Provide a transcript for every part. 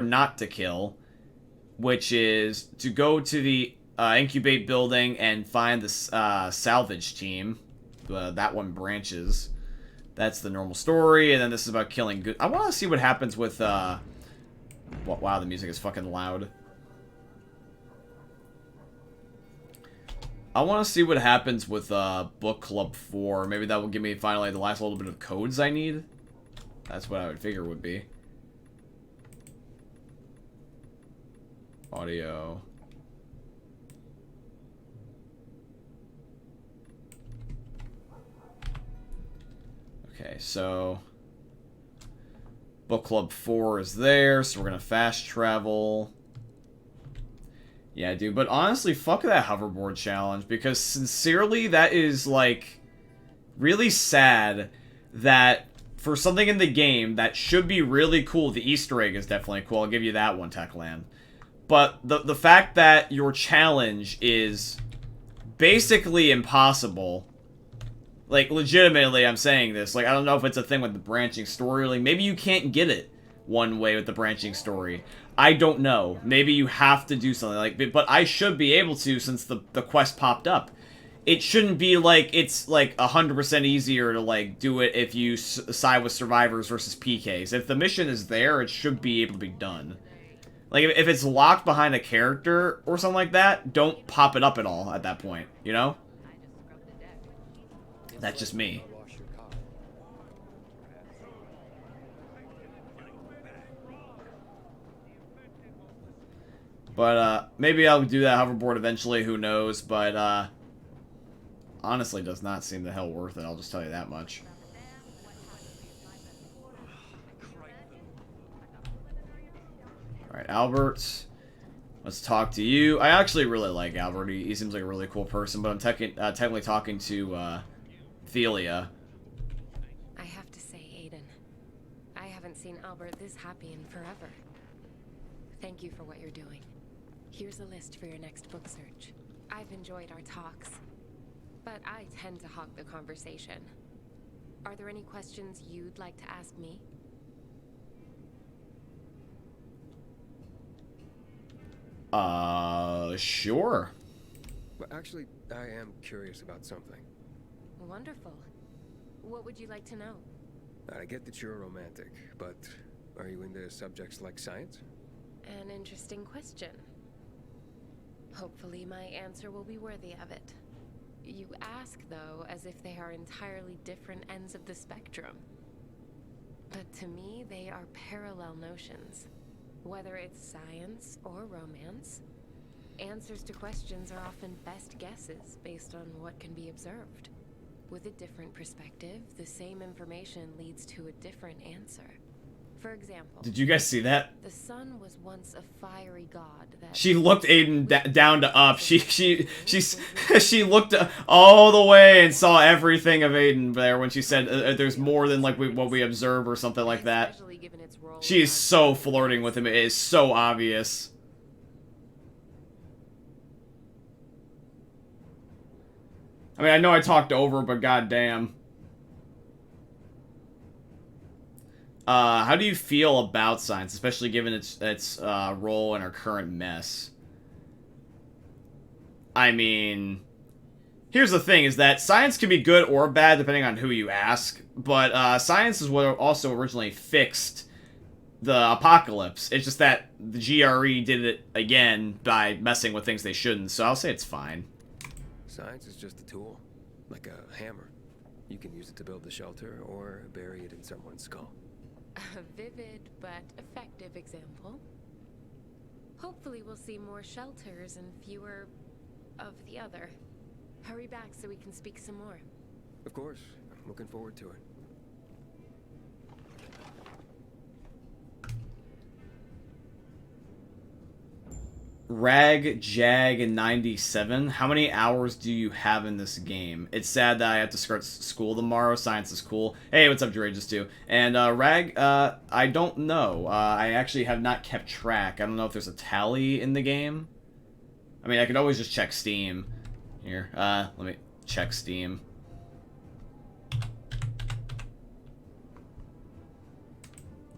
not to kill, which is to go to the incubate building and find the salvage team. That one branches. That's the normal story, and then this is about killing good. I want to see what happens with. Wow, the music is fucking loud. I want to see what happens with Book Club 4. Maybe that will give me finally the last little bit of codes I need. That's what I would figure would be. Audio. Okay, so Book Club 4 is there, so we're gonna fast travel. Yeah, dude, but honestly, fuck that hoverboard challenge, because sincerely, that is, like, really sad that for something in the game that should be really cool, the Easter egg is definitely cool, I'll give you that one, Techland. But the fact that your challenge is basically impossible, like, legitimately, I'm saying this, like, I don't know if it's a thing with the branching story, like, maybe you can't get it one way with the branching story. I don't know. Maybe you have to do something like, but I should be able to since the quest popped up. It shouldn't be like it's like 100% easier to like do it if you side with survivors versus PKs. If the mission is there, it should be able to be done. Like if it's locked behind a character or something like that, don't pop it up at all at that point, you know? That's just me. But, maybe I'll do that hoverboard eventually, who knows, but, honestly does not seem the hell worth it, I'll just tell you that much. Alright, Albert. Let's talk to you. I actually really like Albert, he seems like a really cool person, but I'm technically talking to, Thelia. I have to say, Aiden, I haven't seen Albert this happy in forever. Thank you for what you're doing. Here's a list for your next book search. I've enjoyed our talks, but I tend to hog the conversation. Are there any questions you'd like to ask me? Sure. Well, actually, I am curious about something. Wonderful. What would you like to know? I get that you're a romantic, but are you into subjects like science? An interesting question. Hopefully my answer will be worthy of it. You ask, though, as if they are entirely different ends of the spectrum. But to me, they are parallel notions. Whether it's science or romance, answers to questions are often best guesses based on what can be observed. With a different perspective, the same information leads to a different answer. For example, Did you guys see that? the sun was once a fiery god that... She looked Aiden down to up. She looked all the way and saw everything of Aiden there when she said there's more than like what we observe or something like that. She is so flirting with him. It is so obvious. I mean, I know I talked over, but goddamn. How do you feel about science, especially given its role in our current mess? I mean, here's the thing: is that science can be good or bad depending on who you ask. But science is what also originally fixed the apocalypse. It's just that the GRE did it again by messing with things they shouldn't. So I'll say it's fine. Science is just a tool, like a hammer. You can use it to build a shelter or bury it in someone's skull. A vivid but effective example. Hopefully we'll see more shelters and fewer of the other. Hurry back so we can speak some more. Of course, I'm looking forward to it. RagJag97, how many hours do you have in this game? It's sad that I have to start school tomorrow. Science is cool. Hey, what's up, Durageous too? And Rag, I don't know. I actually have not kept track. I don't know if there's a tally in the game. I mean, I could always just check Steam. Here, let me check Steam.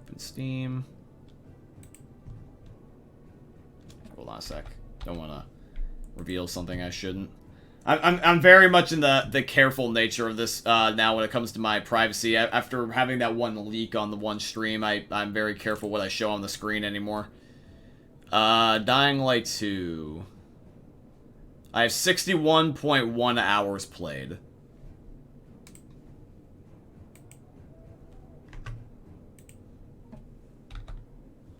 Open Steam. Hold on a sec. Don't want to reveal something I shouldn't. I'm very much in the careful nature of this now when it comes to my privacy. After having that one leak on the one stream, I'm very careful what I show on the screen anymore. Dying Light 2. I have 61.1 hours played.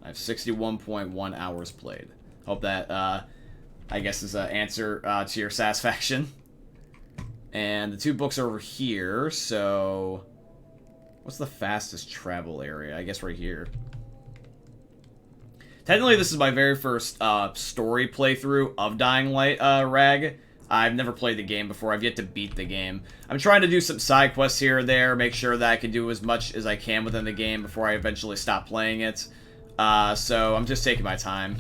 I have 61.1 hours played. Hope that, I guess, is an answer to your satisfaction. And the 2 books are over here, so... What's the fastest travel area? I guess right here. Technically, this is my very first story playthrough of Dying Light, Rag. I've never played the game before. I've yet to beat the game. I'm trying to do some side quests here or there, make sure that I can do as much as I can within the game before I eventually stop playing it. So I'm just taking my time.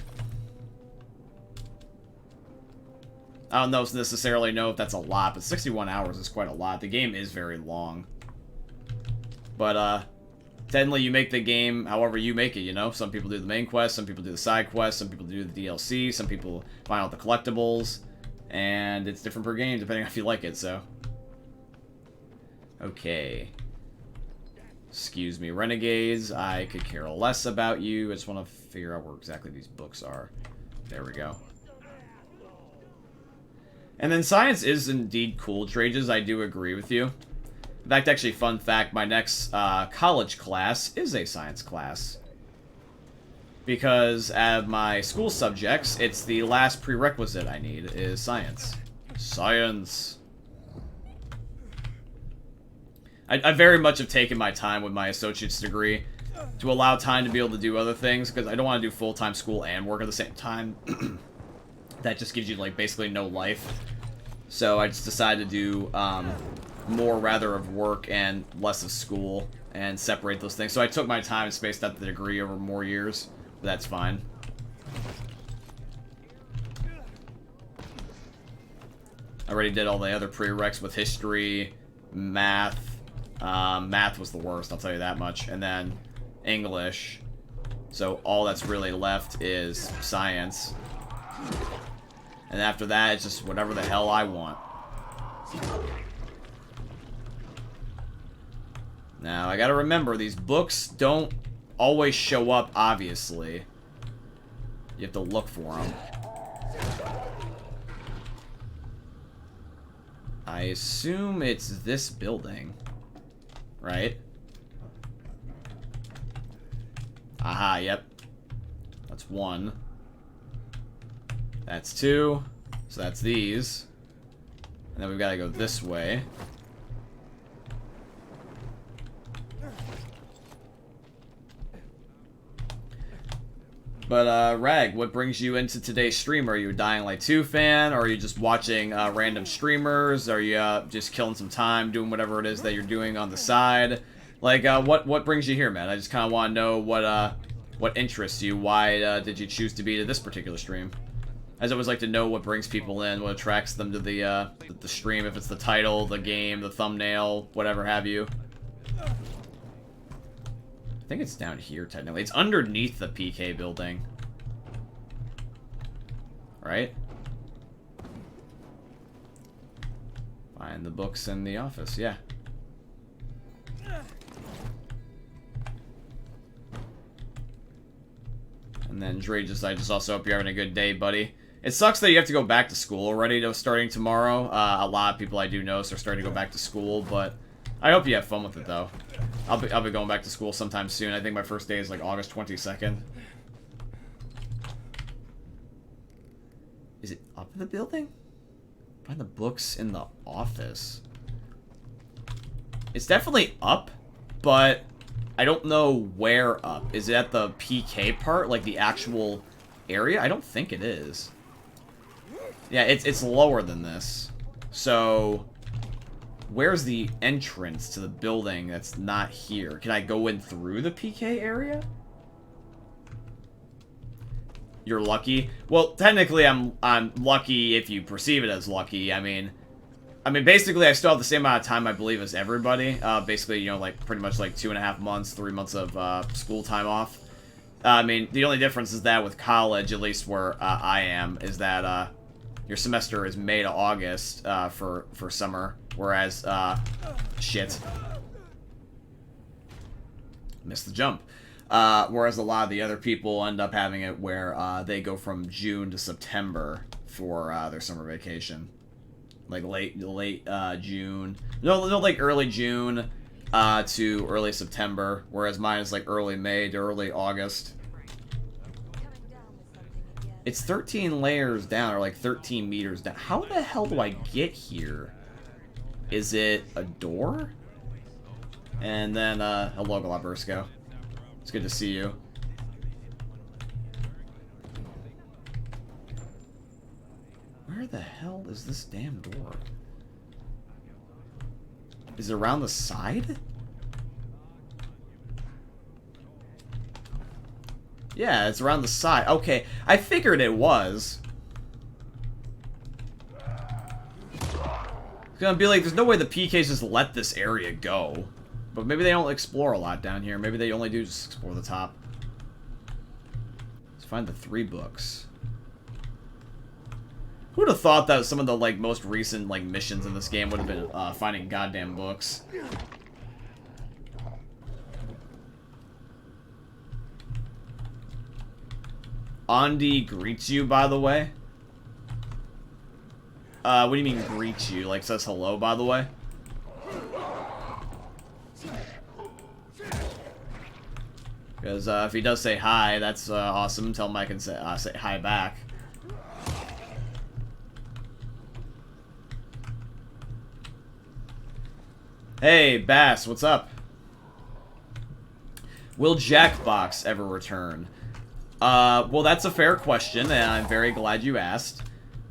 I don't necessarily know if that's a lot, but 61 hours is quite a lot. The game is very long. But, technically, you make the game however you make it, you know? Some people do the main quest, some people do the side quest, some people do the DLC, some people find out the collectibles, and it's different per game depending on if you like it, so. Okay. Excuse me, Renegades. I could care less about you. I just want to figure out where exactly these books are. There we go. And then science is indeed cool, Trages. I do agree with you. In fact, actually, fun fact, my next college class is a science class. Because out of my school subjects, it's the last prerequisite I need is science. Science. I very much have taken my time with my associate's degree to allow time to be able to do other things, because I don't want to do full-time school and work at the same time. That just gives you, like, basically no life. So I just decided to do more rather of work and less of school and separate those things. So I took my time and spaced out the degree over more years. But that's fine. I already did all the other prereqs with history, math. Math was the worst, I'll tell you that much. And then English. So all that's really left is science. And after that, it's just whatever the hell I want. Now, I gotta remember, these books don't always show up, obviously. You have to look for them. I assume it's this building. Right? Aha, yep. That's 1. That's 2. So that's these. And then we've got to go this way. But, Rag, what brings you into today's stream? Are you a Dying Light 2 fan? Or are you just watching random streamers? Are you just killing some time, doing whatever it is that you're doing on the side? Like, what brings you here, man? I just kind of want to know what interests you. Why did you choose to be to this particular stream? As I always like to know what brings people in, what attracts them to the stream, if it's the title, the game, the thumbnail, whatever have you. I think it's down here, technically. It's underneath the PK building. Right? Find the books in the office, yeah. And then Dre I just also hope you're having a good day, buddy. It sucks that you have to go back to school already, starting tomorrow. A lot of people I do know are starting to go back to school, but I hope you have fun with it, though. I'll be going back to school sometime soon. I think my first day is like August 22nd. Is it up in the building? Find the books in the office. It's definitely up, but I don't know where up. Is it at the PK part, like the actual area? I don't think it is. Yeah, it's lower than this. So where's the entrance to the building that's not here? Can I go in through the PK area? You're lucky? Well, technically I'm lucky if you perceive it as lucky. I mean, basically I still have the same amount of time, I believe, as everybody. Basically, you know, like, pretty much like 2.5 months, 3 months of school time off. I mean, the only difference is that with college, at least where I am, is that your semester is May to August for summer, whereas shit, missed the jump. Whereas a lot of the other people end up having it where they go from June to September for their summer vacation, like late June. No, like early June to early September, whereas mine is like early May to early August. It's 13 layers down, or like 13 meters down. How the hell do I get here? Is it a door? And then, hello, Galabrisco. It's good to see you. Where the hell is this damn door? Is it around the side? Yeah, it's around the side. Okay, I figured it was. It's gonna be like, there's no way the PKs just let this area go. But maybe they don't explore a lot down here. Maybe they only do just explore the top. Let's find the 3 books. Who would have thought that some of the like most recent like missions in this game would have been finding goddamn books? Andi greets you, by the way. What do you mean greets you? Like says hello, by the way? Because if he does say hi, that's awesome. Tell him I can say hi back. Hey, Bass, what's up? Will Jackbox ever return? Well, that's a fair question, and I'm very glad you asked.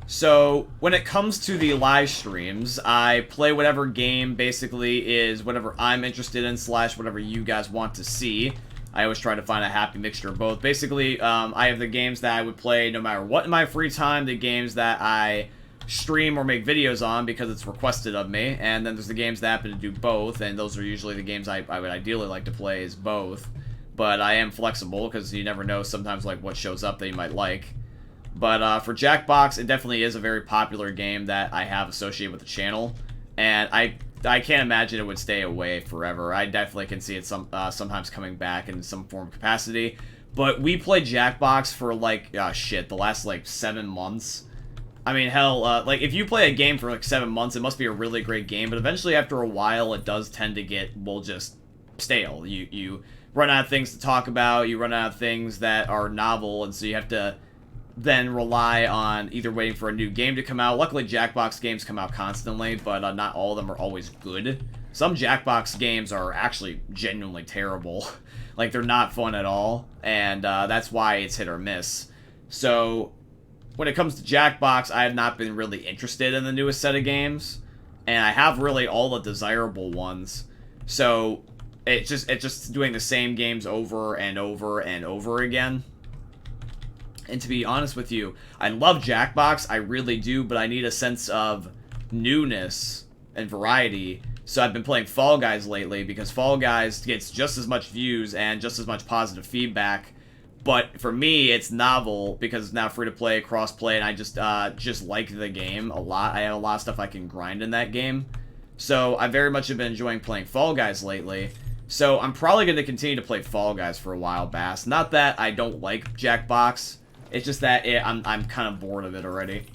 So, when it comes to the live streams, I play whatever game basically is whatever I'm interested in / whatever you guys want to see. I always try to find a happy mixture of both. Basically, I have the games that I would play no matter what in my free time, the games that I stream or make videos on because it's requested of me, and then there's the games that happen to do both, and those are usually the games I would ideally like to play is both. But I am flexible because you never know sometimes like what shows up that you might like. But for Jackbox, it definitely is a very popular game that I have associated with the channel, and I can't imagine it would stay away forever. I definitely can see it sometimes coming back in some form of capacity. But we played Jackbox for like the last like 7 months. I mean, hell, like if you play a game for like 7 months, it must be a really great game. But eventually, after a while, it does tend to get just stale. You run out of things to talk about. You run out of things that are novel, and so you have to then rely on either waiting for a new game to come out. Luckily, Jackbox games come out constantly, but not all of them are always good. Some Jackbox games are actually genuinely terrible. Like, they're not fun at all, and that's why it's hit or miss. So, when it comes to Jackbox, I have not been really interested in the newest set of games, and I have really all the desirable ones. So, it's just doing the same games over and over and over again. And to be honest with you, I love Jackbox, I really do, but I need a sense of newness and variety. So I've been playing Fall Guys lately, because Fall Guys gets just as much views and just as much positive feedback. But for me, it's novel, because it's now free to play, cross-play, and I just like the game a lot. I have a lot of stuff I can grind in that game. So I very much have been enjoying playing Fall Guys lately. So I'm probably going to continue to play Fall Guys for a while, Bass. Not that I don't like Jackbox. It's just that I'm kind of bored of it already.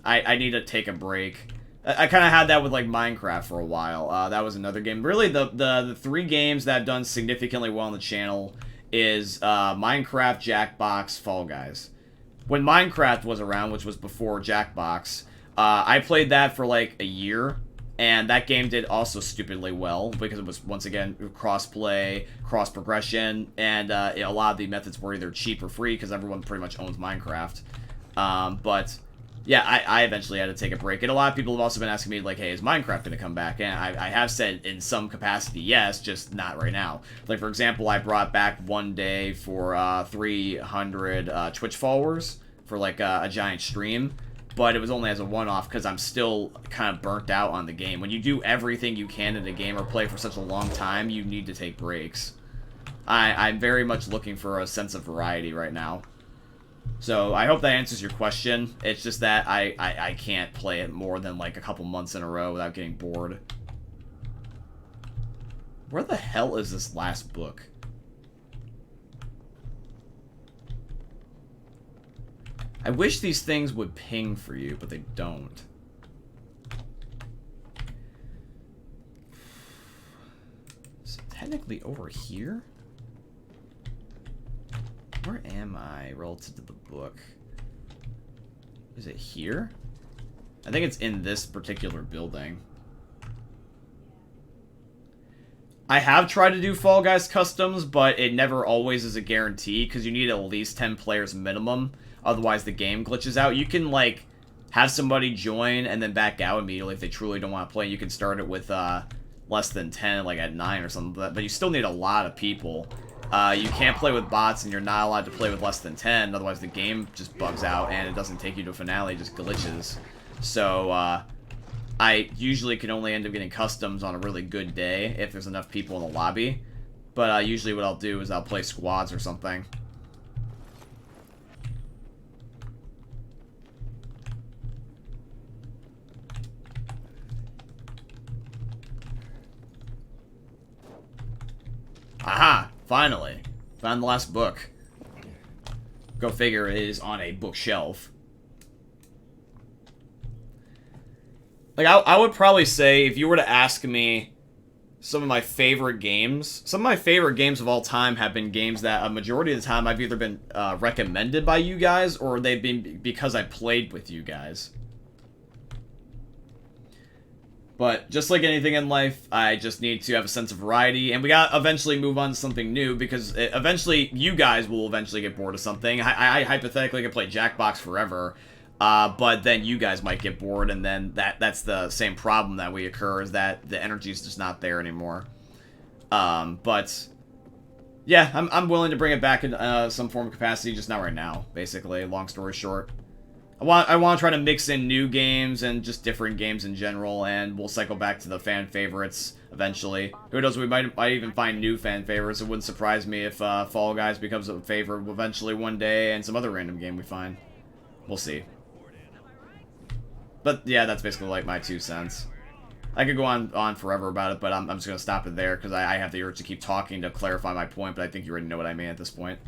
I need to take a break. I kind of had that with like Minecraft for a while. That was another game. Really, the 3 games that have done significantly well on the channel is Minecraft, Jackbox, Fall Guys. When Minecraft was around, which was before Jackbox, I played that for like a year. And that game did also stupidly well, because it was, once again, cross-play, cross-progression, and a lot of the methods were either cheap or free, because everyone pretty much owns Minecraft. But, yeah, I eventually had to take a break. And a lot of people have also been asking me, like, hey, is Minecraft going to come back? And I have said, in some capacity, yes, just not right now. Like, for example, I brought back one day for 300 Twitch followers for, like, a giant stream. But it was only as a one-off because I'm still kind of burnt out on the game. When you do everything you can in a game or play for such a long time, you need to take breaks. I'm very much looking for a sense of variety right now. So I hope that answers your question. It's just that I can't play it more than like a couple months in a row without getting bored. Where the hell is this last book? I wish these things would ping for you, but they don't. Is it technically over here? Where am I relative to the book? Is it here? I think it's in this particular building. I have tried to do Fall Guys customs, but it never always is a guarantee, because you need at least 10 players minimum. Otherwise, the game glitches out. You can, like, have somebody join and then back out immediately if they truly don't want to play. You can start it with less than 10, like at 9 or something. But you still need a lot of people. You can't play with bots, and you're not allowed to play with less than 10. Otherwise, the game just bugs out, and it doesn't take you to a finale. It just glitches. So, I usually can only end up getting customs on a really good day if there's enough people in the lobby. But usually what I'll do is I'll play squads or something. Aha! Finally. Found the last book. Go figure, it is on a bookshelf. Like, I would probably say, if you were to ask me some of my favorite games, some of my favorite games of all time have been games that a majority of the time I've either been recommended by you guys, or they've been because I played with you guys. But just like anything in life, I just need to have a sense of variety, and we gotta eventually move on to something new, because eventually you guys will eventually get bored of something. I hypothetically could play Jackbox forever, but then you guys might get bored, and then that's the same problem that we occur, is that the energy is just not there anymore. But yeah, I'm willing to bring it back in some form of capacity, just not right now, basically, long story short. I want to try to mix in new games and just different games in general, and we'll cycle back to the fan favorites eventually. Who knows, we might even find new fan favorites. It wouldn't surprise me if Fall Guys becomes a favorite eventually one day, and some other random game we find. We'll see. But yeah, that's basically like my 2 cents. I could go on forever about it, but I'm just going to stop it there, because I have the urge to keep talking to clarify my point, but I think you already know what I mean at this point.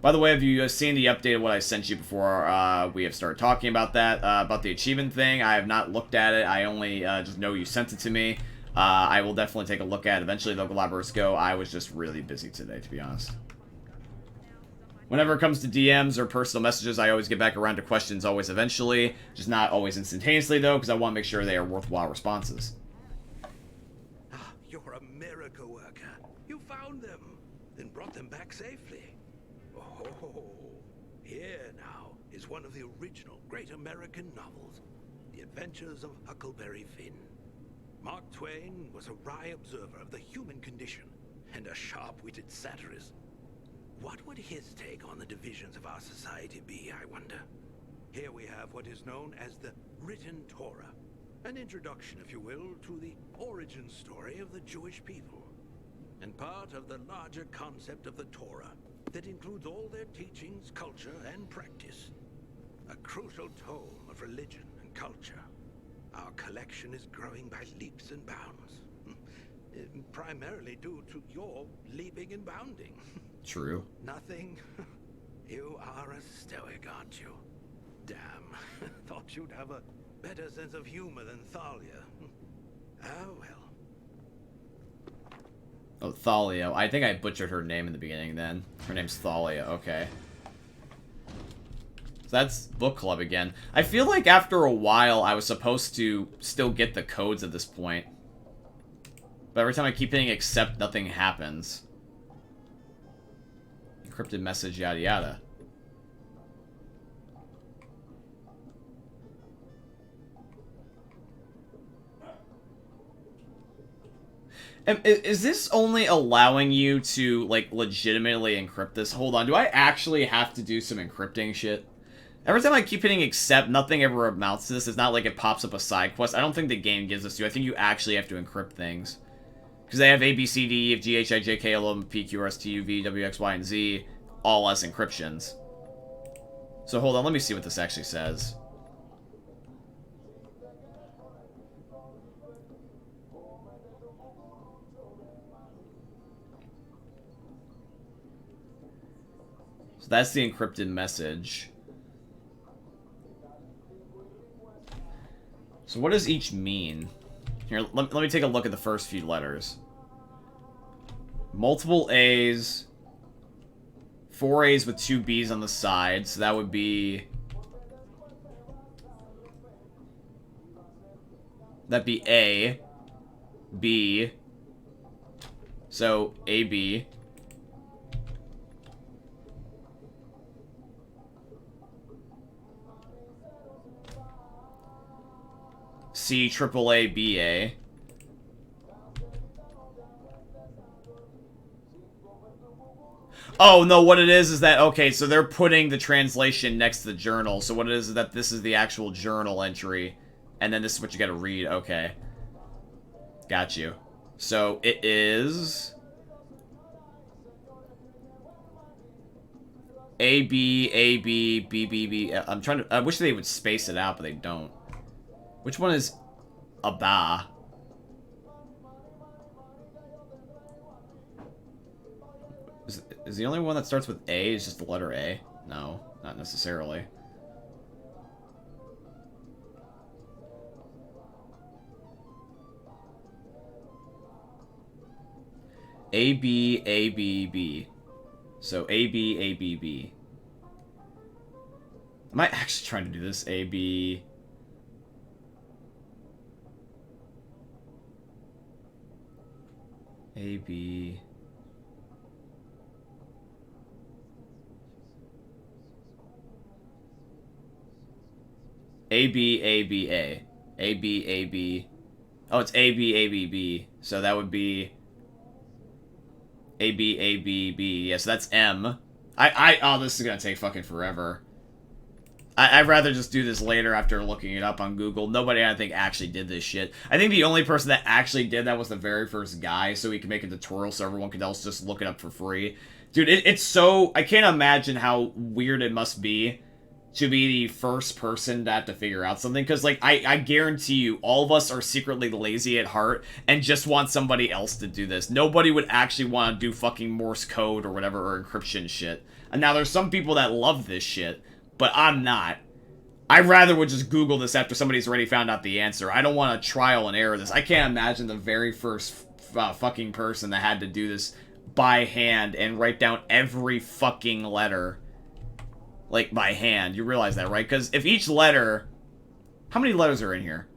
By the way, have you seen the update of what I sent you before we have started talking about that, about the achievement thing? I have not looked at it. I only just know you sent it to me. I will definitely take a look at it. Eventually, they'll go. I was just really busy today, to be honest. Whenever it comes to DMs or personal messages, I always get back around to questions always eventually. Just not always instantaneously, though, because I want to make sure they are worthwhile responses. You're a miracle worker. You found them, then brought them back safely. Oh, here now is one of the original great American novels, The Adventures of Huckleberry Finn. Mark Twain was a wry observer of the human condition and a sharp-witted satirist. What would his take on the divisions of our society be, I wonder? Here we have what is known as the Written Torah, an introduction, if you will, to the origin story of the Jewish people, and part of the larger concept of the Torah that includes all their teachings, culture, and practice. A crucial tome of religion and culture. Our collection is growing by leaps and bounds. Primarily due to your leaping and bounding. True. Nothing? You are a stoic, aren't you? Damn. Thought you'd have a better sense of humor than Thalia. Oh, well. Oh, Thalia. I think I butchered her name in the beginning then. Her name's Thalia, okay. So that's book club again. I feel like after a while I was supposed to still get the codes at this point. But every time I keep hitting accept, nothing happens. Encrypted message, yada yada. Is this only allowing you to, like, legitimately encrypt this? Hold on, do I actually have to do some encrypting shit? Every time I keep hitting accept, nothing ever amounts to this. It's not like it pops up a side quest. I don't think the game gives this to you. I think you actually have to encrypt things. Because they have A, B, C, D, E, F, G, H, I, J, K, L, M, P, Q, R, S, T, U, V, W, X, Y, and Z, all as encryptions. So hold on, let me see what this actually says. So that's the encrypted message. So what does each mean? Here, let me take a look at the first few letters. Multiple A's. 4 A's with 2 B's on the side. So that would be... That'd be A. B. So, A, B. C, triple A, B, A. Oh, no, what it is that, okay, so they're putting the translation next to the journal. So what it is that this is the actual journal entry. And then this is what you gotta read. Okay. Got you. So it is... A, B, A, B, B, B, B. I'm trying to... I wish they would space it out, but they don't. Which one is Aba? Is the only one that starts with A is just the letter A? No, not necessarily. A, B, A, B, B. So A, B, A, B, B. Am I actually trying to do this? A, B... A, B... A, B, A, B, A. A, B, A, B... Oh, it's A, B, A, B, B. So that would be... A, B, A, B, B. Yeah, so that's M. Oh, this is gonna take fucking forever. I'd rather just do this later after looking it up on Google. Nobody, I think, actually did this shit. I think the only person that actually did that was the very first guy, so he could make a tutorial so everyone could else just look it up for free. Dude, it's so... I can't imagine how weird it must be to be the first person to have to figure out something. Because, like, I guarantee you, all of us are secretly lazy at heart and just want somebody else to do this. Nobody would actually want to do fucking Morse code or whatever, or encryption shit. And now, there's some people that love this shit, but I'm not. I rather would just Google this after somebody's already found out the answer. I don't want to trial and error this. I can't imagine the very first fucking person that had to do this by hand and write down every fucking letter. Like, by hand. You realize that, right? Because if each letter... How many letters are in here?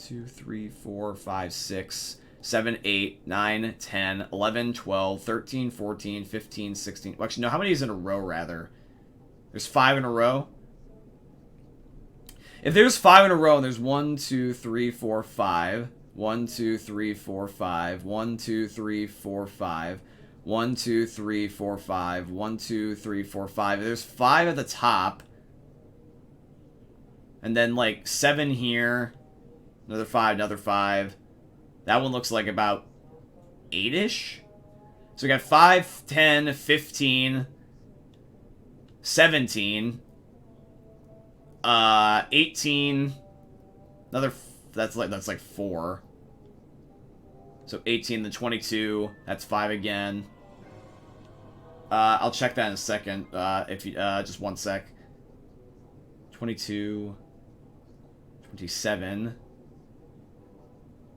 2, 3, 4, 5, 6, 7, 8, 9, 10, 11, 12, 13, 14, 15, 16... Well, actually, no, how many is in a row, rather? There's 5 in a row? If there's 5 in a row, and there's 1, 2, 3, 4, 5... 1, 2, 3, 4, 5... 1, 2, 3, 4, 5... 1, 2, 3, 4, 5. 1, 2, 3, 4, 5. There's 5 at the top. And then, like, 7 here. Another 5, another 5. That one looks like about 8-ish. So we got 5, 10, 15, 17, 18. Another... That's like 4. So 18, then 22. That's 5 again. I'll check that in a second. If you just one sec. 22, 27,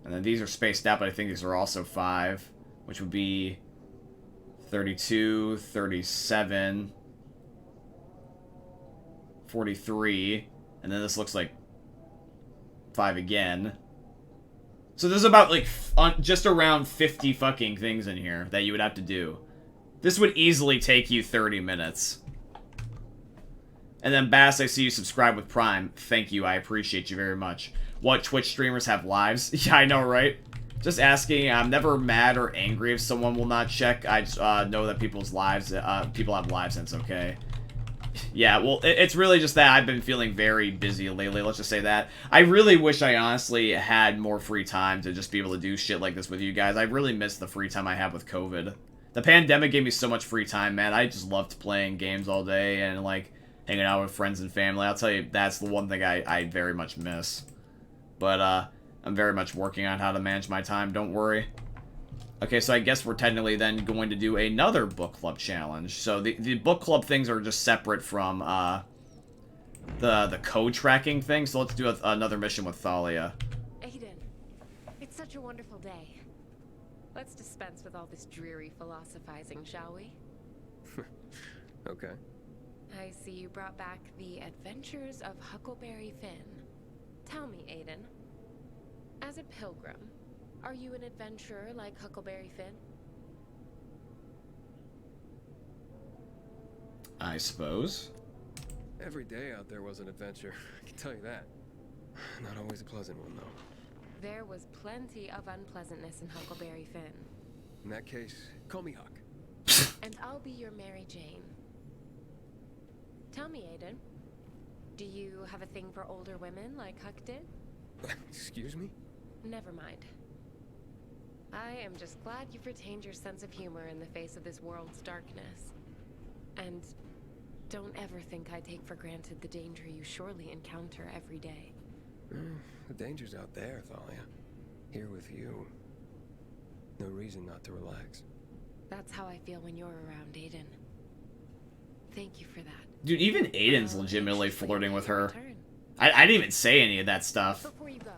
and then these are spaced out, but I think these are also 5, which would be 32, 37, 43, and then this looks like 5 again. So there's about, like, just around 50 fucking things in here that you would have to do. This would easily take you 30 minutes. And then, Bass, I see you subscribe with Prime. Thank you, I appreciate you very much. What Twitch streamers have lives? Yeah, I know, right? Just asking. I'm never mad or angry if someone will not check. I just know that people's lives, people have lives, and it's okay. Yeah, well, it's really just that I've been feeling very busy lately, let's just say that. I really wish I honestly had more free time to just be able to do shit like this with you guys. I really miss the free time I have with COVID. The pandemic gave me so much free time, man. I just loved playing games all day and, like, hanging out with friends and family. I'll tell you, that's the one thing I very much miss. But, I'm very much working on how to manage my time, don't worry. Okay, so I guess we're technically then going to do another book club challenge. So the book club things are just separate from the code tracking thing. So let's do another mission with Thalia. Aiden, it's such a wonderful day. Let's dispense with all this dreary philosophizing, shall we? Okay. I see you brought back the Adventures of Huckleberry Finn. Tell me, Aiden, as a pilgrim, are you an adventurer like Huckleberry Finn? I suppose. Every day out there was an adventure, I can tell you that. Not always a pleasant one, though. There was plenty of unpleasantness in Huckleberry Finn. In that case, call me Huck. And I'll be your Mary Jane. Tell me, Aiden, do you have a thing for older women like Huck did? Excuse me? Never mind. I am just glad you've retained your sense of humor in the face of this world's darkness. And don't ever think I take for granted the danger you surely encounter every day. The danger's out there, Thalia. Here with you. No reason not to relax. That's how I feel when you're around, Aiden. Thank you for that. Dude, even Aiden's Well, legitimately anxiously flirting with await your her. return. I didn't even say any of that stuff. Before you go,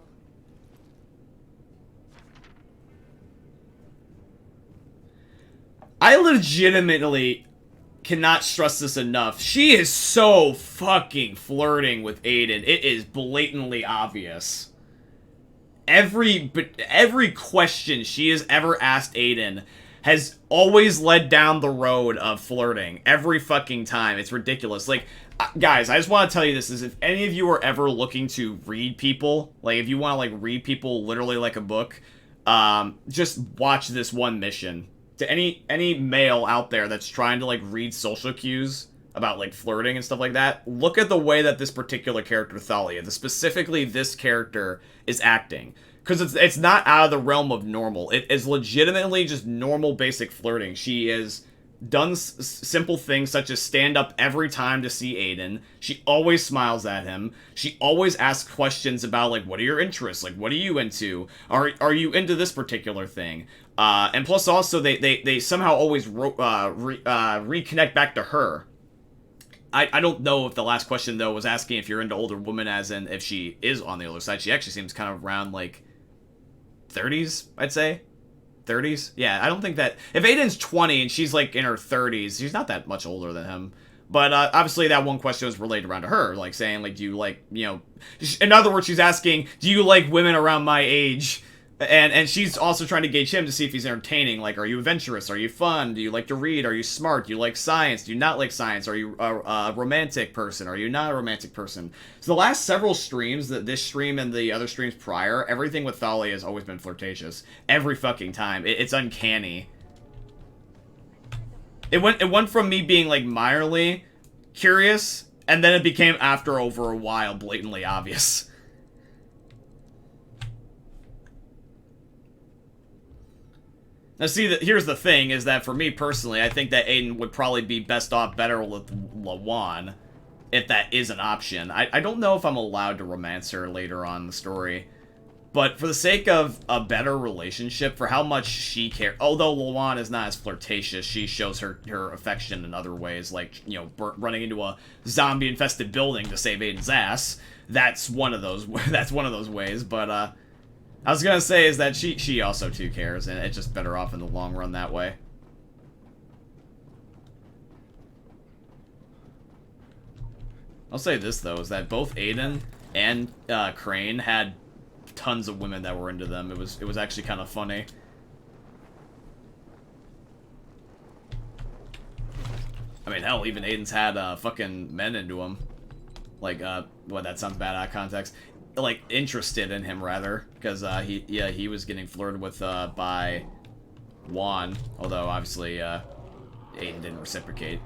I legitimately cannot stress this enough. She is so fucking flirting with Aiden. It is blatantly obvious. Every question she has ever asked Aiden has always led down the road of flirting. Every fucking time. It's ridiculous. Like, guys, I just want to tell you this, is if any of you are ever looking to read people, like, if you want to, like, read people literally like a book, just watch this one mission. To any male out there that's trying to, like, read social cues about, like, flirting and stuff like that, look at the way that this particular character, Thalia, specifically this character, is acting. Because it's not out of the realm of normal. It is legitimately just normal basic flirting. She has done simple things such as stand up every time to see Aiden. She always smiles at him. She always asks questions about, like, what are your interests? Like, what are you into? Are you into this particular thing? And plus also, they somehow always reconnect back to her. I don't know if the last question, though, was asking if you're into older women, as in if she is on the older side. She actually seems kind of around, like, 30s, I'd say. 30s? Yeah, I don't think that... If Aiden's 20 and she's, like, in her 30s, she's not that much older than him. But, obviously, that one question was related around to her. Like, saying, like, do you like, you know... In other words, she's asking, do you like women around my age? And she's also trying to gauge him to see if he's entertaining. Like, are you adventurous? Are you fun? Do you like to read? Are you smart? Do you like science? Do you not like science? Are you a romantic person? Are you not a romantic person? So the last several streams, this stream and the other streams prior, everything with Thalia has always been flirtatious. Every fucking time. It's uncanny. It went from me being, like, mildly curious, and then it became, after over a while, blatantly obvious. Now, see, here's the thing, is that for me personally, I think that Aiden would probably be best off better with Lawan, if that is an option. I don't know if I'm allowed to romance her later on in the story, but for the sake of a better relationship, for how much she cares, although Lawan is not as flirtatious, she shows her affection in other ways, like, you know, running into a zombie-infested building to save Aiden's ass. That's one of those ways, but, I was gonna say is that she also too cares, and it's just better off in the long run that way. I'll say this though, is that both Aiden and Crane had tons of women that were into them. It was actually kind of funny. I mean, hell, even Aiden's had fucking men into him. Like, well, that sounds bad out of context. Like, interested in him, rather, because he was getting flirted with by Juan, although obviously Aiden didn't reciprocate.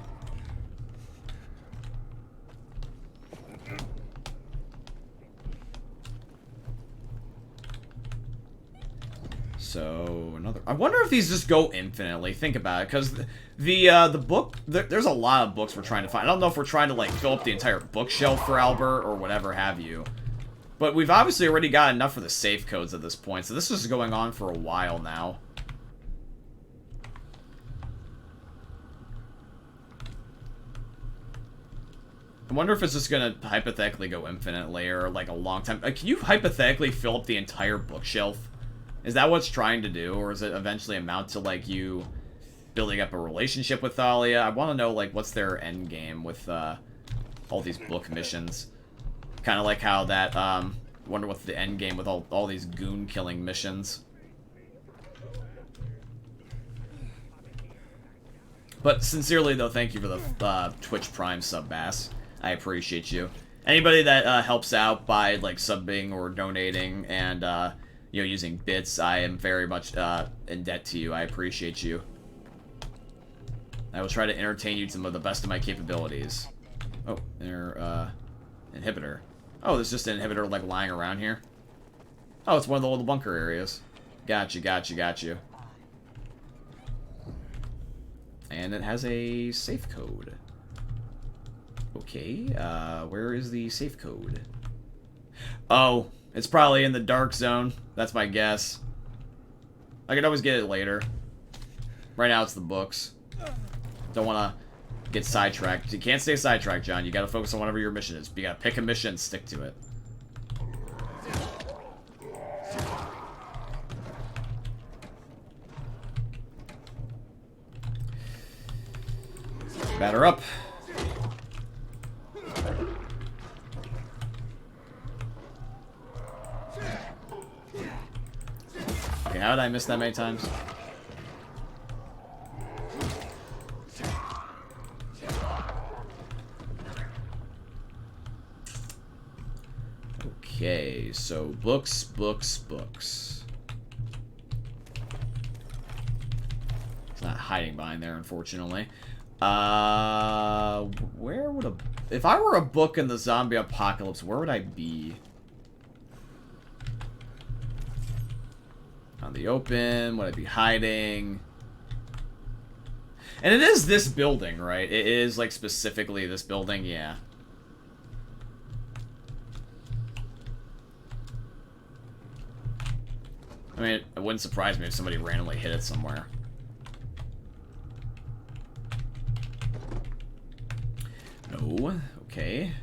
another. I wonder if these just go infinitely. Think about it, because the book, there's a lot of books we're trying to find. I don't know if we're trying to like fill up the entire bookshelf for Albert or whatever have you, but we've obviously already got enough for the safe codes at this point. So this is going on for a while now. I wonder if it's just gonna hypothetically go infinitely or like a long time. Can you hypothetically fill up the entire bookshelf? Is that what's trying to do, or is it eventually amount to like you building up a relationship with Thalia? I want to know like what's their end game with all these book missions. Kind of like how that wonder what's the end game with all these goon killing missions. But sincerely though, thank you for the Twitch Prime sub, Bass. I appreciate you. Anybody that helps out by like subbing or donating and you know, using bits, I am very much in debt to you. I appreciate you. I will try to entertain you to the best of my capabilities. Oh, there, inhibitor. Oh, there's just an inhibitor like lying around here. Oh, it's one of the little bunker areas. Got you. And it has a safe code. Okay, where is the safe code? Oh, it's probably in the dark zone. That's my guess. I could always get it later. Right now it's the books. Don't want to get sidetracked. You can't stay sidetracked, John. You gotta focus on whatever your mission is. You gotta pick a mission and stick to it. Batter up. Okay, how did I miss that many times? Okay, so books. It's not hiding behind there, unfortunately. Where would if I were a book in the zombie apocalypse, where would I be? On the open, would I be hiding? And it is this building, right? It is, like, specifically this building, yeah. I mean, it wouldn't surprise me if somebody randomly hit it somewhere. No, okay.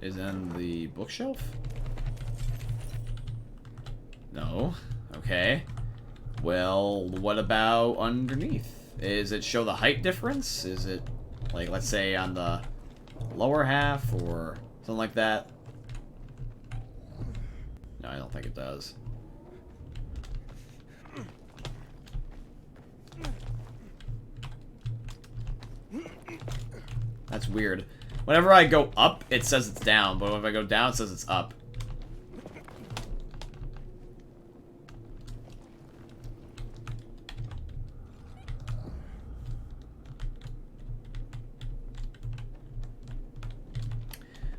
Is in the bookshelf? No. Okay. Well, what about underneath? Is it show the height difference? Is it, like, let's say on the lower half or something like that? No, I don't think it does. That's weird. Whenever I go up, it says it's down, but if I go down, it says it's up.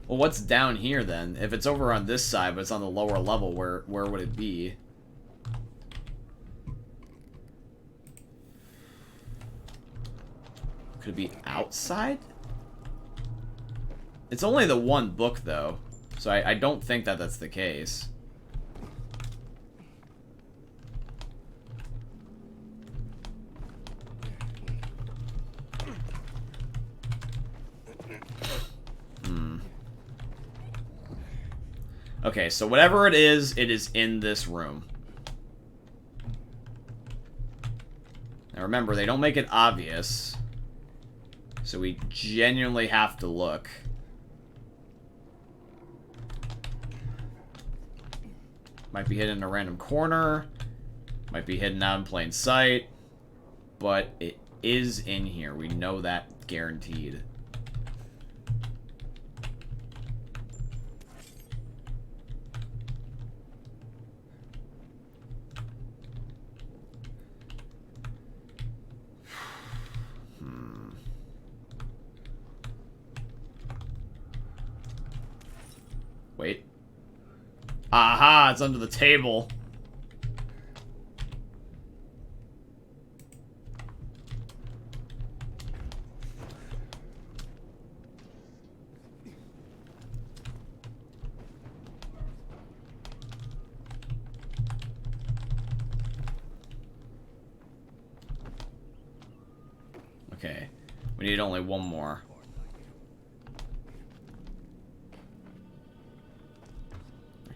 Well, what's down here then? If it's over on this side, but it's on the lower level, where would it be? Could it be outside? It's only the one book, though, so I don't think that that's the case. Okay, so whatever it is in this room. Now remember, they don't make it obvious, so we genuinely have to look. Might be hidden in a random corner. Might be hidden out in plain sight. But it is in here. We know that guaranteed. Wait. Aha, it's under the table. Okay. We need only one more.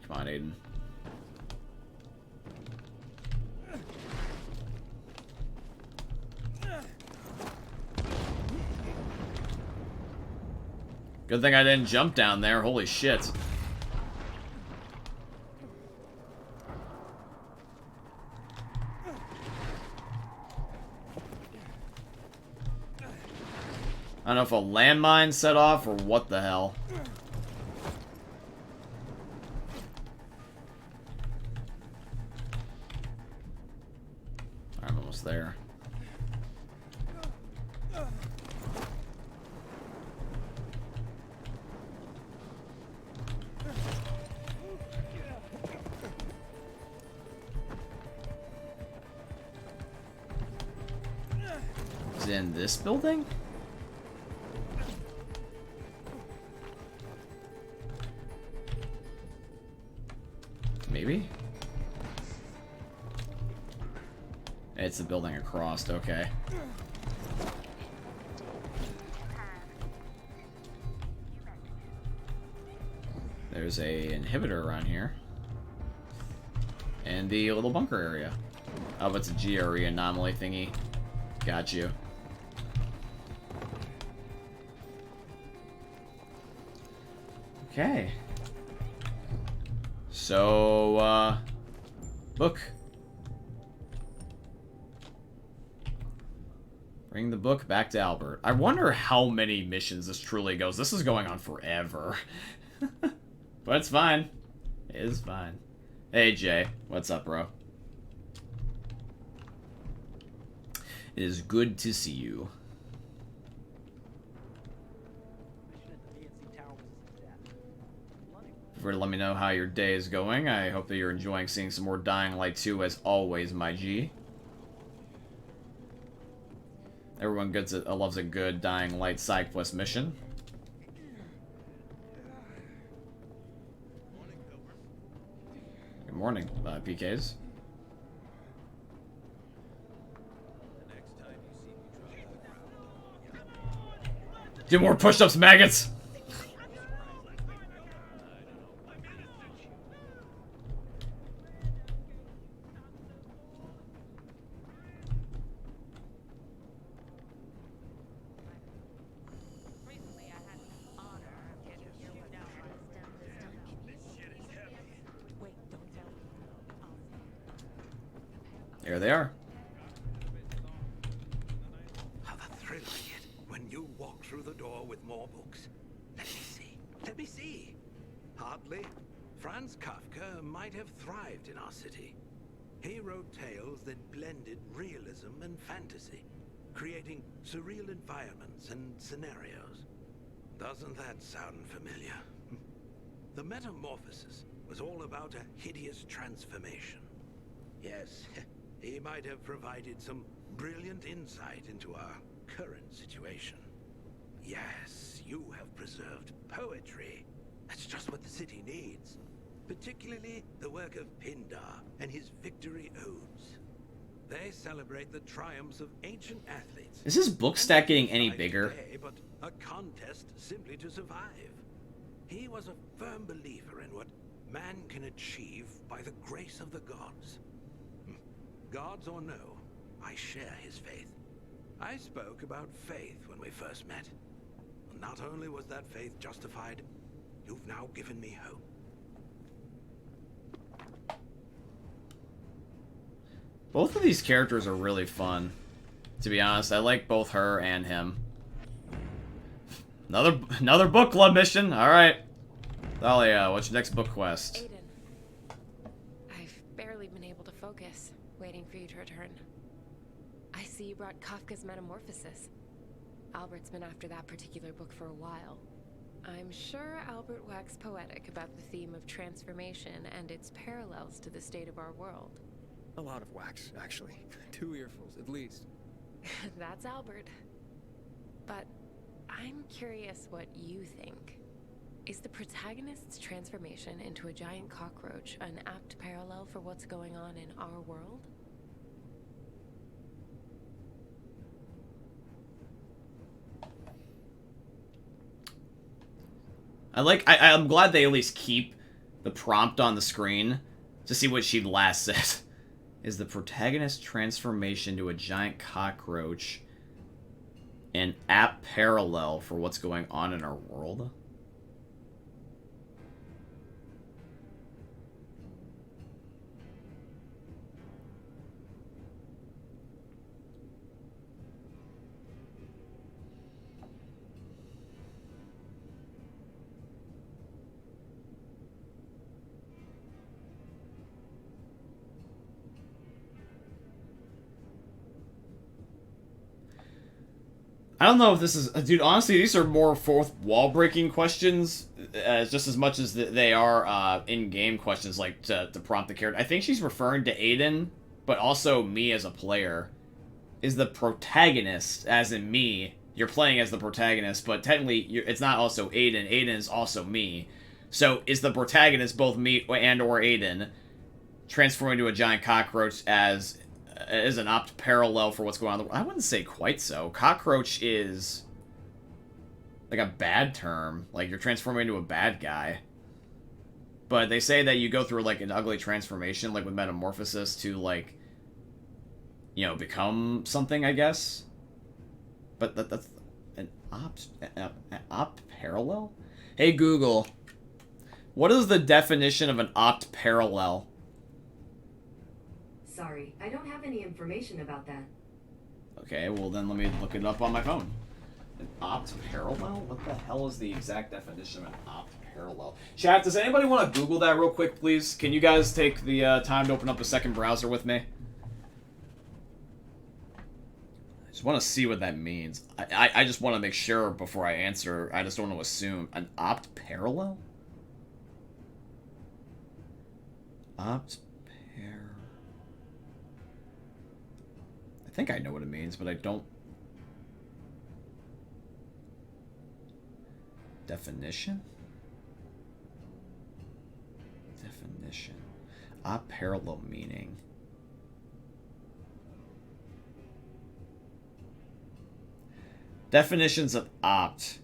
Come on, Aiden. Good thing I didn't jump down there. Holy shit. I don't know if a landmine set off or what the hell. I'm almost there. Is it in this building? Maybe? It's the building across, okay. There's a inhibitor around here. And the little bunker area. Oh, it's a GRE anomaly thingy. Got you. Okay. So, book. Bring the book back to Albert. I wonder how many missions this truly goes. This is going on forever. But it's fine. It is fine. Hey, Jay. What's up, bro? It is good to see you. For let me know how your day is going. I hope that you're enjoying seeing some more Dying Light 2 as always, my G. Everyone loves a good Dying Light side quest mission. Good morning, PKs. Do more push-ups, maggots! There they are. How the thrill I get when you walk through the door with more books. Let me see. Let me see. Hardly. Franz Kafka might have thrived in our city. He wrote tales that blended realism and fantasy, creating surreal environments and scenarios. Doesn't that sound familiar? The Metamorphosis was all about a hideous transformation. Yes, he might have provided some brilliant insight into our current situation. Yes, you have preserved poetry. That's just what the city needs. Particularly the work of Pindar and his victory odes. They celebrate the triumphs of ancient athletes. Is his book stack getting any bigger? Today, but a contest simply to survive. He was a firm believer in what man can achieve by the grace of the gods. Gods or no, I share his faith. I spoke about faith when we first met. Not only was that faith justified, you've now given me hope. Both of these characters are really fun. To be honest, I like both her and him. Another book club mission. All right, Thalia, what's your next book quest? Aiden, I've barely been able to focus, waiting for you to return. I see you brought Kafka's Metamorphosis. Albert's been after that particular book for a while. I'm sure Albert waxed poetic about the theme of transformation and its parallels to the state of our world. A lot of wax, actually. 2 earfuls, at least. That's Albert. But I'm curious what you think. Is the protagonist's transformation into a giant cockroach an apt parallel for what's going on in our world? I'm glad they at least keep the prompt on the screen to see what she last said. Is the protagonist's transformation to a giant cockroach an apt parallel for what's going on in our world? I don't know if this is... Dude, honestly, these are more fourth wall-breaking questions, just as much as they are in-game questions, like, to prompt the character. I think she's referring to Aiden, but also me as a player. Is the protagonist, as in me, you're playing as the protagonist, but technically, it's not also Aiden. Aiden is also me. So, is the protagonist both me and or Aiden transforming to a giant cockroach as an opt parallel for what's going on? I wouldn't say quite so. Cockroach is like a bad term. Like, you're transforming into a bad guy. But they say that you go through, like, an ugly transformation, like with Metamorphosis, to, like, you know, become something, I guess. But that's an opt parallel? Hey, Google. What is the definition of an opt parallel? Sorry, I don't have any information about that. Okay, well then let me look it up on my phone. An opt parallel? What the hell is the exact definition of an opt parallel? Chat, does anybody want to Google that real quick, please? Can you guys take the time to open up a second browser with me? I just want to see what that means. I just want to make sure before I answer. I just don't want to assume. An opt parallel? Opt I think I know what it means, but I don't... Definition? Definition. Opt parallel meaning. Definitions of opt.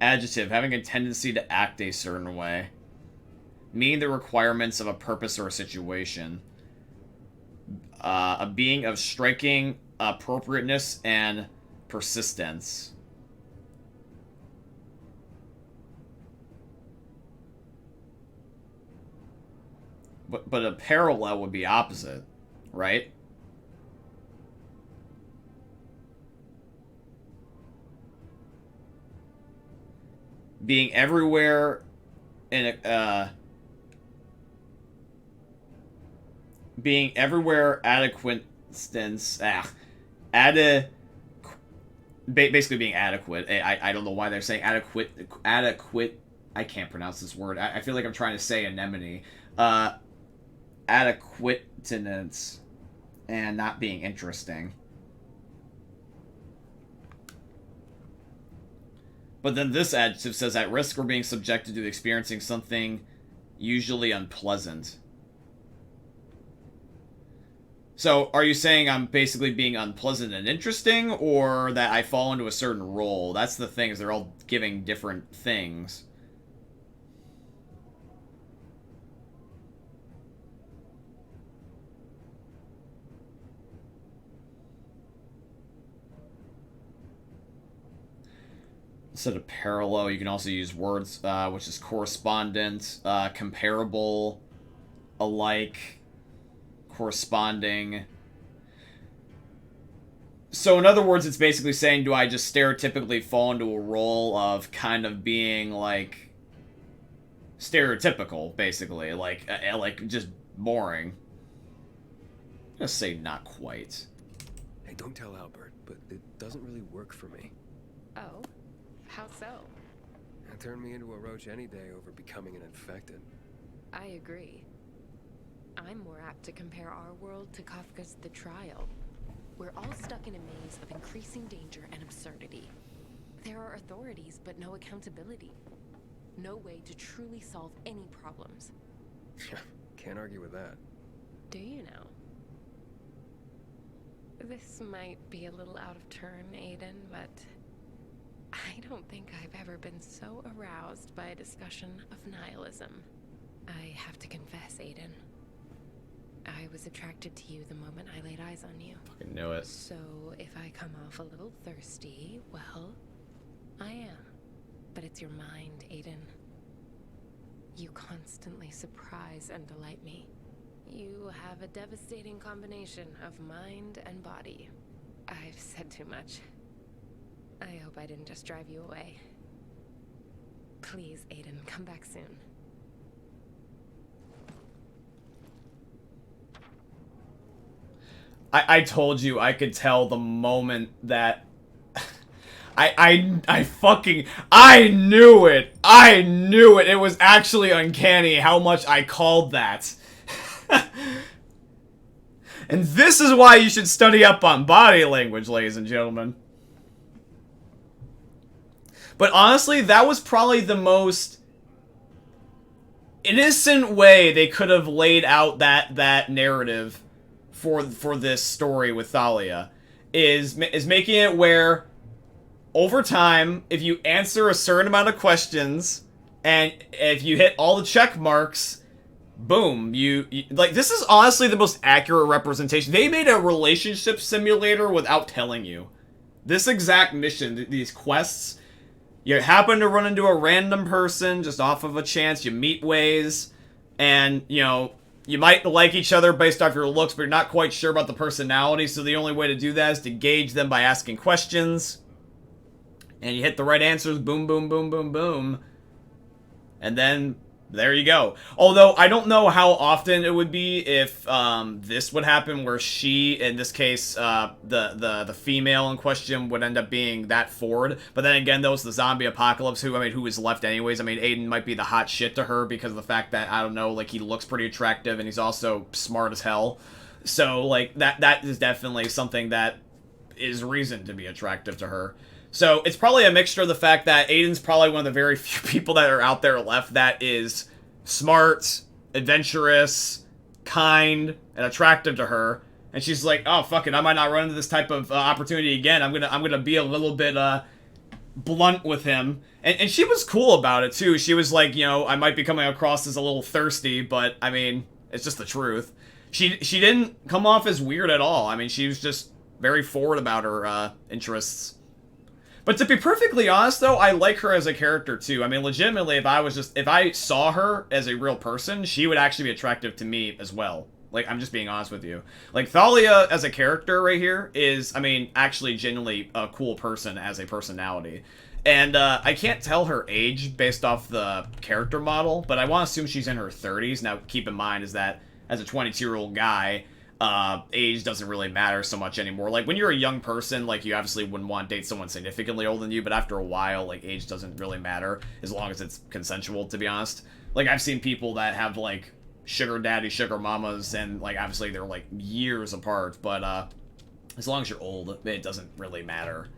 Adjective, having a tendency to act a certain way. Meaning the requirements of a purpose or a situation. A being of striking appropriateness and persistence. But a parallel would be opposite, right? Being everywhere in a... being everywhere adequate stance, basically being adequate. I don't know why they're saying adequate. I can't pronounce this word. I feel like I'm trying to say anemone. Adequateness and not being interesting. But then this adjective says at risk or being subjected to experiencing something usually unpleasant. So, are you saying I'm basically being unpleasant and interesting, or that I fall into a certain role? That's the thing, is they're all giving different things. Instead of parallel, you can also use words, which is correspondent, comparable, alike, corresponding. So in other words, it's basically saying, do I just stereotypically fall into a role of kind of being like stereotypical, basically, like just boring. I'm gonna say not quite. Hey, don't tell Albert, but it doesn't really work for me. Oh, how so? Turn me into a roach any day over becoming an infected. I agree. I'm more apt to compare our world to Kafka's The Trial. We're all stuck in a maze of increasing danger and absurdity. There are authorities, but no accountability. No way to truly solve any problems. Can't argue with that. Do you know? This might be a little out of turn, Aiden, but I don't think I've ever been so aroused by a discussion of nihilism. I have to confess, Aiden. I was attracted to you the moment I laid eyes on you. Fucking knew it. So if I come off a little thirsty, well, I am. But it's your mind, Aiden. You constantly surprise and delight me. You have a devastating combination of mind and body. I've said too much. I hope I didn't just drive you away. Please, Aiden, come back soon. I told you I could tell the moment that I fucking knew it. I knew it. It was actually uncanny how much I called that. And this is why you should study up on body language, ladies and gentlemen. But honestly, that was probably the most innocent way they could have laid out that narrative for this story with Thalia, is making it where over time, if you answer a certain amount of questions and if you hit all the check marks, boom, you like, this is honestly the most accurate representation. They made a relationship simulator without telling you. This exact mission, these quests, you happen to run into a random person just off of a chance, you meet ways, and, you know, you might like each other based off your looks, but you're not quite sure about the personality, so the only way to do that is to gauge them by asking questions. And you hit the right answers, boom, boom, boom, boom, boom. And then, there you go. Although, I don't know how often it would be if this would happen, where she, in this case, the female in question would end up being that Ford. But then again, though, it's the zombie apocalypse, who is left anyways. I mean, Aiden might be the hot shit to her because of the fact that, I don't know, like, he looks pretty attractive and he's also smart as hell. So, like, that is definitely something that is reason to be attractive to her. So, it's probably a mixture of the fact that Aiden's probably one of the very few people that are out there left that is smart, adventurous, kind, and attractive to her. And she's like, oh, fuck it, I might not run into this type of opportunity again. I'm gonna be a little bit blunt with him. And she was cool about it, too. She was like, you know, I might be coming across as a little thirsty, but, I mean, it's just the truth. She didn't come off as weird at all. I mean, she was just very forward about her interests. But to be perfectly honest, though, I like her as a character, too. I mean, legitimately, if I saw her as a real person, she would actually be attractive to me as well. Like, I'm just being honest with you. Like, Thalia as a character right here is, I mean, actually genuinely a cool person as a personality. And I can't tell her age based off the character model, but I want to assume she's in her 30s. Now, keep in mind is that as a 22-year-old guy, age doesn't really matter so much anymore. Like, when you're a young person, like, you obviously wouldn't want to date someone significantly older than you, but after a while, like, age doesn't really matter, as long as it's consensual, to be honest. Like, I've seen people that have, like, sugar daddy, sugar mamas, and, like, obviously they're, like, years apart, but, as long as you're old, it doesn't really matter.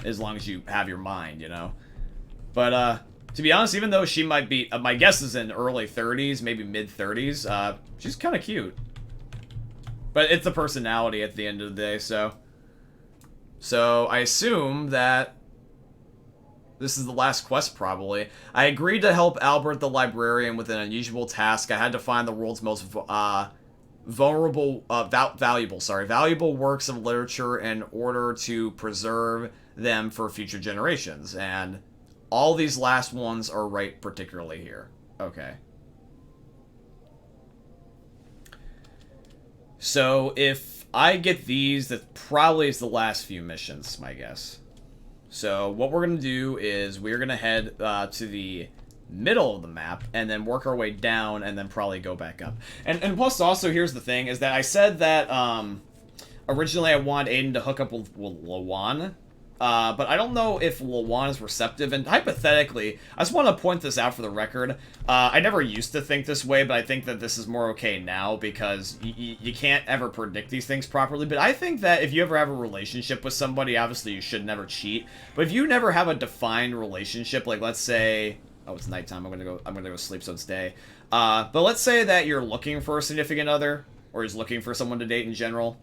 As long as you have your mind, you know? But, to be honest, even though she might be, my guess is in early 30s, maybe mid-30s, she's kind of cute. But it's the personality at the end of the day, so... So, I assume that this is the last quest, probably. I agreed to help Albert the librarian with an unusual task. I had to find the world's most valuable works of literature in order to preserve them for future generations. And all these last ones are right particularly here. Okay. So, if I get these, that probably is the last few missions, my guess. So, what we're going to do is we're going to head to the middle of the map, and then work our way down, and then probably go back up. And plus, also, here's the thing, is that I said that, originally I wanted Aiden to hook up with Lawan but I don't know if Lawan is receptive, and hypothetically, I just want to point this out for the record. I never used to think this way, but I think that this is more okay now, because you can't ever predict these things properly, but I think that if you ever have a relationship with somebody, obviously you should never cheat, but if you never have a defined relationship, like let's say, oh, it's nighttime, I'm gonna go sleep so it's day, but let's say that you're looking for a significant other, or is looking for someone to date in general.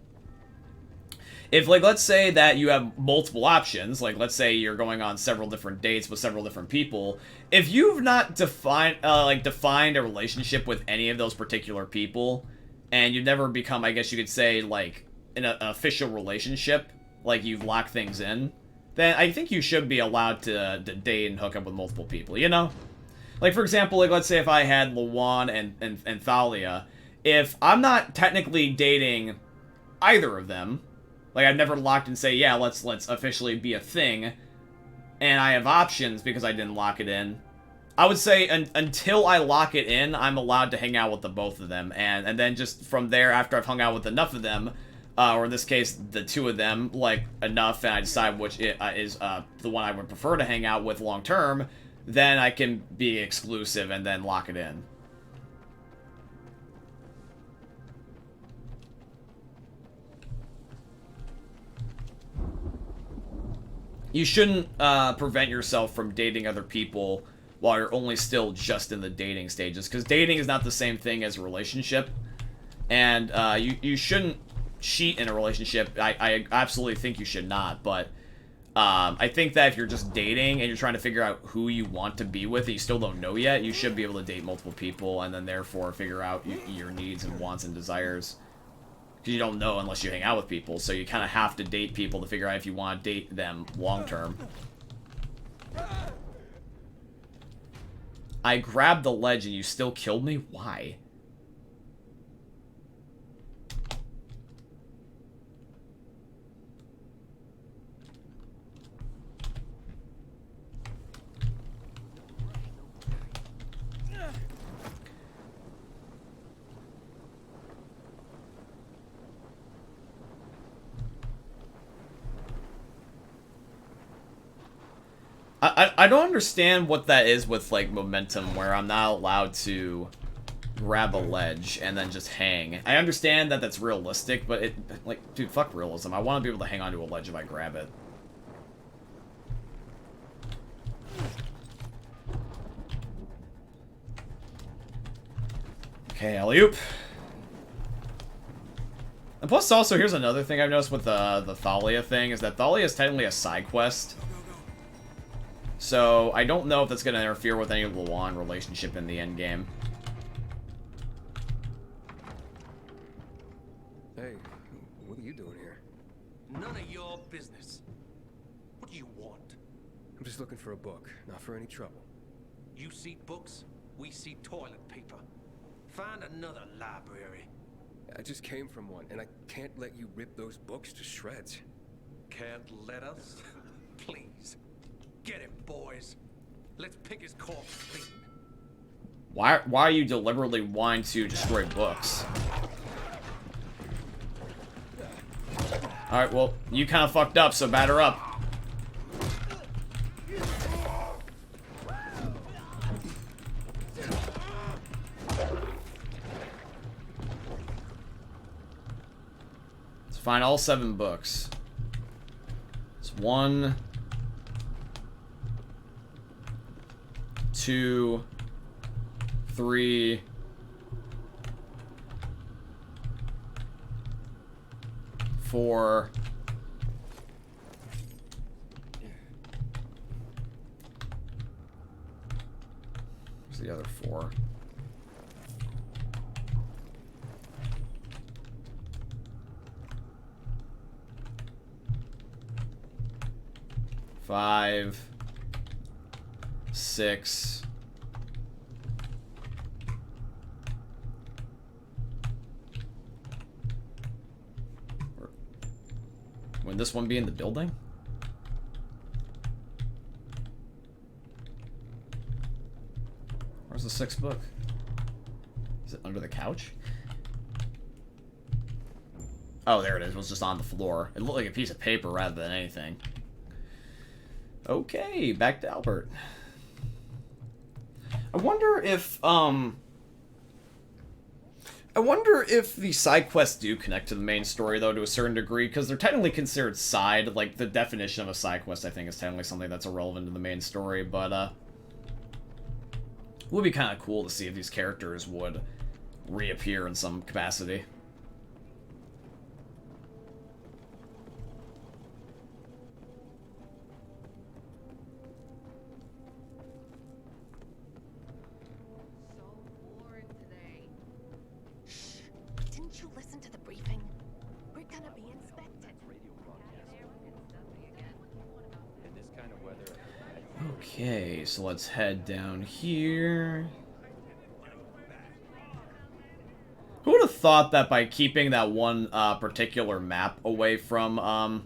If, like, let's say that you have multiple options, like, let's say you're going on several different dates with several different people, if you've not defined a relationship with any of those particular people, and you've never become, I guess you could say, like, in an official relationship, like, you've locked things in, then I think you should be allowed to date and hook up with multiple people, you know? Like, for example, like, let's say if I had Lawan and Thalia, if I'm not technically dating either of them, like, I've never locked and say, yeah, let's officially be a thing, and I have options because I didn't lock it in, I would say until I lock it in, I'm allowed to hang out with the both of them, and then just from there, after I've hung out with enough of them, or in this case, the two of them, like, enough, and I decide which is the one I would prefer to hang out with long-term, then I can be exclusive and then lock it in. You shouldn't prevent yourself from dating other people while you're only still just in the dating stages, because dating is not the same thing as a relationship, and you shouldn't cheat in a relationship. I absolutely think you should not, but I think that if you're just dating and you're trying to figure out who you want to be with and you still don't know yet, you should be able to date multiple people and then therefore figure out your needs and wants and desires. Because you don't know unless you hang out with people, so you kind of have to date people to figure out if you want to date them long-term. I grabbed the ledge and you still killed me? Why? I don't understand what that is with, like, momentum, where I'm not allowed to grab a ledge and then just hang. I understand that that's realistic, but it, like, dude, fuck realism. I want to be able to hang onto a ledge if I grab it. Okay, alley-oop. And plus, also, here's another thing I've noticed with the Thalia thing, is that Thalia is technically a side quest. So, I don't know if that's going to interfere with any Lawan relationship in the endgame. Hey, what are you doing here? None of your business. What do you want? I'm just looking for a book, not for any trouble. You see books, we see toilet paper. Find another library. I just came from one, and I can't let you rip those books to shreds. Can't let us? Please. Get him, boys. Let's pick his corpse clean. Why are you deliberately wanting to destroy books? Alright, well, you kind of fucked up, so batter up. Let's find all 7 books. It's 1, 2, 3, 4. Where's the other 4? Five, 6. Would this one be in the building? Where's the 6th book? Is it under the couch? Oh, there it is. It was just on the floor. It looked like a piece of paper rather than anything. Okay, back to Albert. I wonder if the side quests do connect to the main story, though, to a certain degree, because they're technically considered side. Like, the definition of a side quest, I think, is technically something that's irrelevant to the main story, but, it would be kind of cool to see if these characters would reappear in some capacity. Didn't you listen to the briefing? We're gonna be inspected. In this kind of weather. Okay, so let's head down here. Who would have thought that by keeping that one particular map away from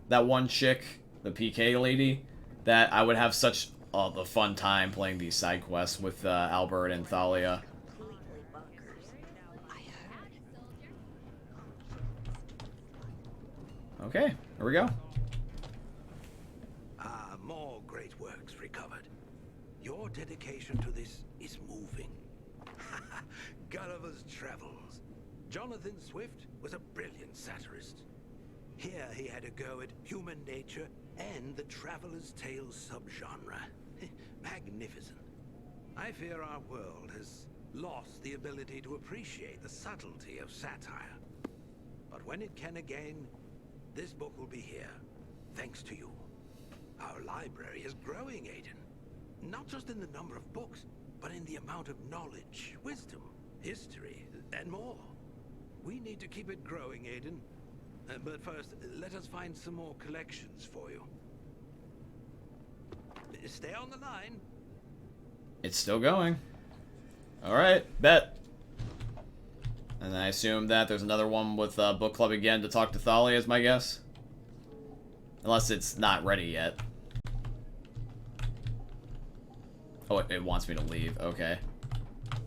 that one chick, the PK lady, that I would have such the fun time playing these side quests with Albert and Thalia. Okay, here we go. Ah, more great works recovered. Your dedication to this is moving. Gulliver's Travels. Jonathan Swift was a brilliant satirist. Here he had a go at human nature and the traveler's tales subgenre. Magnificent. I fear our world has lost the ability to appreciate the subtlety of satire. But when it can again, this book will be here, thanks to you. Our library is growing, Aiden. Not just in the number of books, but in the amount of knowledge, wisdom, history, and more. We need to keep it growing, Aiden. But first, let us find some more collections for you. Stay on the line. It's still going. Alright, bet. And I assume that there's another one with Book Club again to talk to Thalia, is my guess. Unless it's not ready yet. Oh, it wants me to leave. Okay.